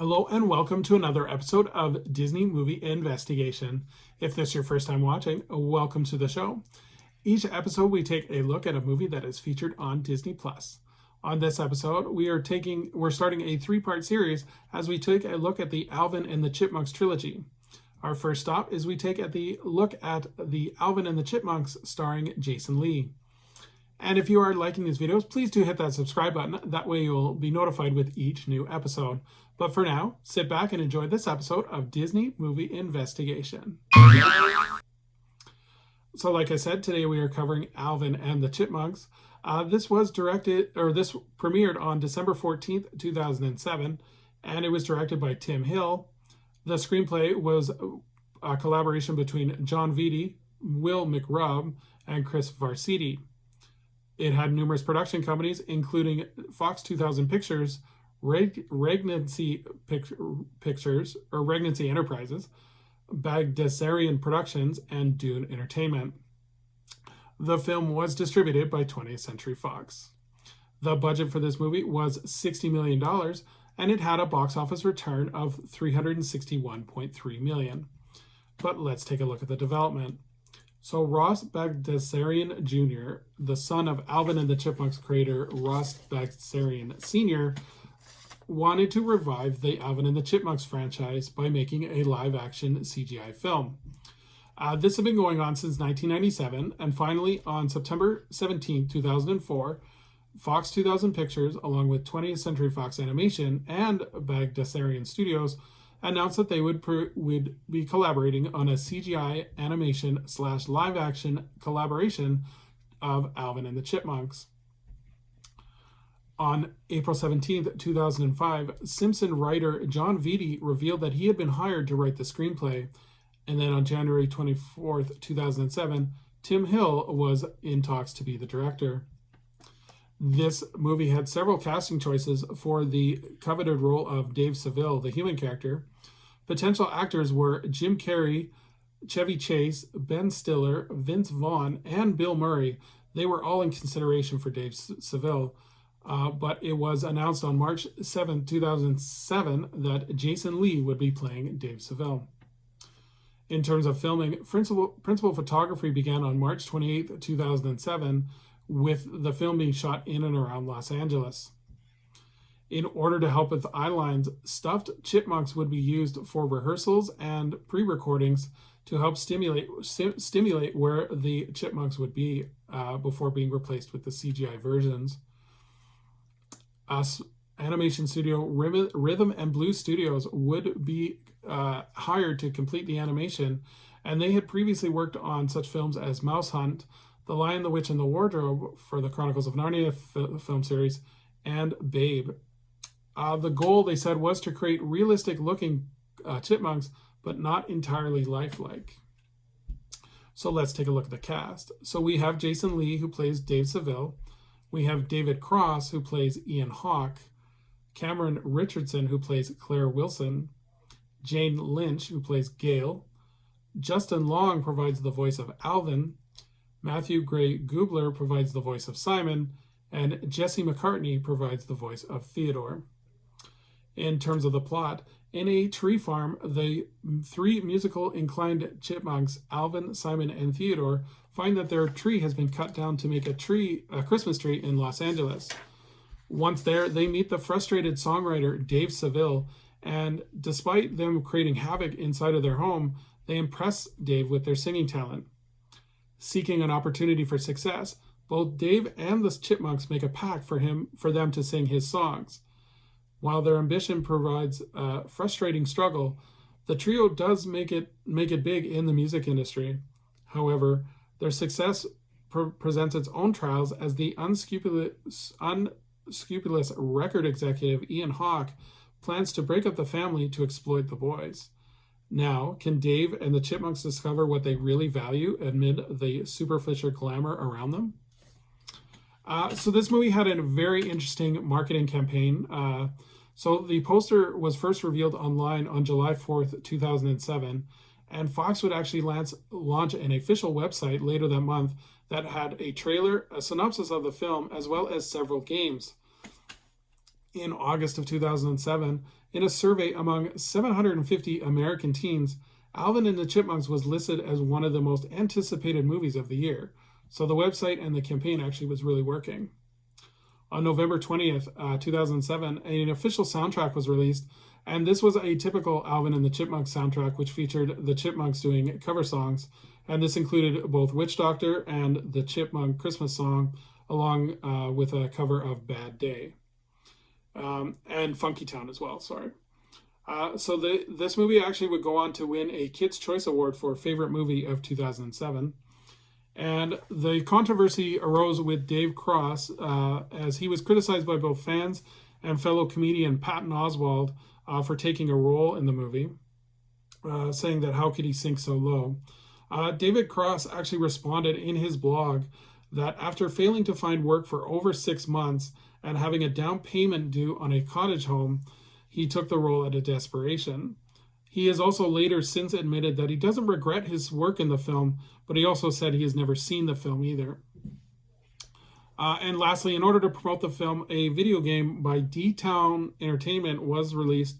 Hello and welcome to another episode of Disney Movie Investigation. If this is your first time watching, welcome to the show. Each episode we take a look at a movie that is featured on Disney Plus. On this episode, we're starting a three-part series as we take a look at the Alvin and the Chipmunks trilogy. Our first stop is we take a look at the Alvin and the Chipmunks starring Jason Lee. And if you are liking these videos, please do hit that subscribe button. That way you'll be notified with each new episode. But for now, sit back and enjoy this episode of Disney Movie Investigation. So like I said, today we are covering Alvin and the Chipmunks. This premiered on December 14th, 2007, and it was directed by Tim Hill. The screenplay was a collaboration between John Vitti, Will McRobb, and Chris Varsity. It had numerous production companies, including Fox 2000 Pictures, Regnancy Enterprises, Bagdasarian Productions, and Dune Entertainment. The film was distributed by 20th Century Fox. The budget for this movie was $60 million, and it had a box office return of $361.3 million. But let's take a look at the development. So Ross Bagdasarian Jr., the son of Alvin and the Chipmunks creator Ross Bagdasarian Sr., wanted to revive the Alvin and the Chipmunks franchise by making a live-action CGI film. This had been going on since 1997, and finally on September 17, 2004, Fox 2000 Pictures, along with 20th Century Fox Animation and Bagdasarian Studios, announced that they would be collaborating on a CGI animation / live-action collaboration of Alvin and the Chipmunks. On April 17, 2005, Simpson writer John Vitti revealed that he had been hired to write the screenplay, and then on January 24, 2007, Tim Hill was in talks to be the director. This movie had several casting choices for the coveted role of Dave Seville, the human character. Potential actors were Jim Carrey, Chevy Chase, Ben Stiller, Vince Vaughn, and Bill Murray. They were all in consideration for Dave Seville, but it was announced on March 7, 2007 that Jason Lee would be playing Dave Seville. In terms of filming, principal photography began on March 28, 2007, with the film being shot in and around Los Angeles. In order to help with eye lines, stuffed chipmunks would be used for rehearsals and pre-recordings to help stimulate where the chipmunks would be before being replaced with the CGI versions. Animation studio Rhythm and Blue Studios would be hired to complete the animation, and they had previously worked on such films as Mouse Hunt, The Lion, the Witch, and the Wardrobe for the Chronicles of Narnia film series, and Babe. The goal, they said, was to create realistic-looking chipmunks, but not entirely lifelike. So let's take a look at the cast. So we have Jason Lee, who plays Dave Seville. We have David Cross, who plays Ian Hawke. Cameron Richardson, who plays Claire Wilson. Jane Lynch, who plays Gail. Justin Long provides the voice of Alvin. Matthew Gray Gubler provides the voice of Simon, and Jesse McCartney provides the voice of Theodore. In terms of the plot, in a tree farm, the three musical-inclined chipmunks, Alvin, Simon, and Theodore, find that their tree has been cut down to make a Christmas tree in Los Angeles. Once there, they meet the frustrated songwriter Dave Seville, and despite them creating havoc inside of their home, they impress Dave with their singing talent. Seeking an opportunity for success, both Dave and the Chipmunks make a pact for them to sing his songs. While their ambition provides a frustrating struggle, the trio does make it big in the music industry. However, their success presents its own trials as the unscrupulous record executive Ian Hawke plans to break up the family to exploit the boys. Now, can Dave and the Chipmunks discover what they really value amid the superficial glamour around them? So this movie had a very interesting marketing campaign. So the poster was first revealed online on July 4th, 2007, and Fox would actually launch an official website later that month that had a trailer, a synopsis of the film, as well as several games. in August of 2007, in a survey among 750 American teens, Alvin and the Chipmunks was listed as one of the most anticipated movies of the year. So the website and the campaign actually was really working. On November 20th, 2007, an official soundtrack was released, and this was a typical Alvin and the Chipmunks soundtrack, which featured the Chipmunks doing cover songs, and this included both Witch Doctor and the Chipmunk Christmas song, along with a cover of Bad Day. And Funky Town as well, sorry. So this movie actually would go on to win a Kids' Choice Award for Favorite Movie of 2007. And the controversy arose with Dave Cross, as he was criticized by both fans and fellow comedian Patton Oswalt for taking a role in the movie, saying that how could he sink so low. David Cross actually responded in his blog that after failing to find work for over 6 months and having a down payment due on a cottage home, he took the role out of desperation. He has also later since admitted that he doesn't regret his work in the film, but he also said he has never seen the film either. And lastly, in order to promote the film, a video game by D-Town Entertainment was released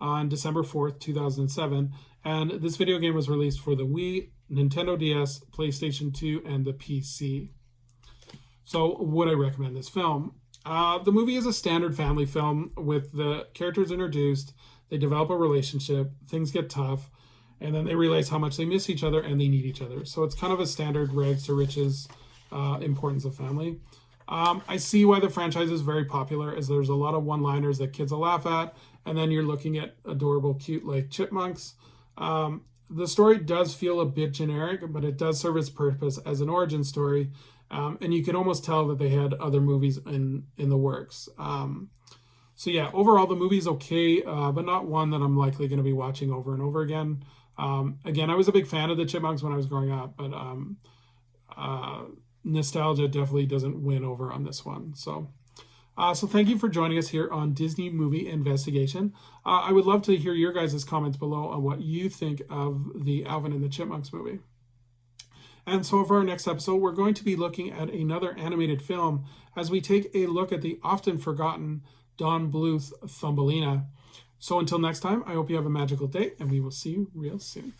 on December 4th, 2007. And this video game was released for the Wii, Nintendo DS, PlayStation 2, and the PC. So would I recommend this film? The movie is a standard family film with the characters introduced, they develop a relationship, things get tough, and then they realize how much they miss each other and they need each other. So it's kind of a standard rags to riches importance of family. I see why the franchise is very popular, as there's a lot of one-liners that kids will laugh at, and then you're looking at adorable, cute, like chipmunks. The story does feel a bit generic, but it does serve its purpose as an origin story, and you can almost tell that they had other movies in the works. So yeah, overall the movie's okay, but not one that I'm likely going to be watching over and over again. Again, I was a big fan of the Chipmunks when I was growing up, but nostalgia definitely doesn't win over on this one. So thank you for joining us here on Disney Movie Investigation. I would love to hear your guys' comments below on what you think of the Alvin and the Chipmunks movie. And so for our next episode, we're going to be looking at another animated film as we take a look at the often forgotten Don Bluth Thumbelina. So until next time, I hope you have a magical day, and we will see you real soon.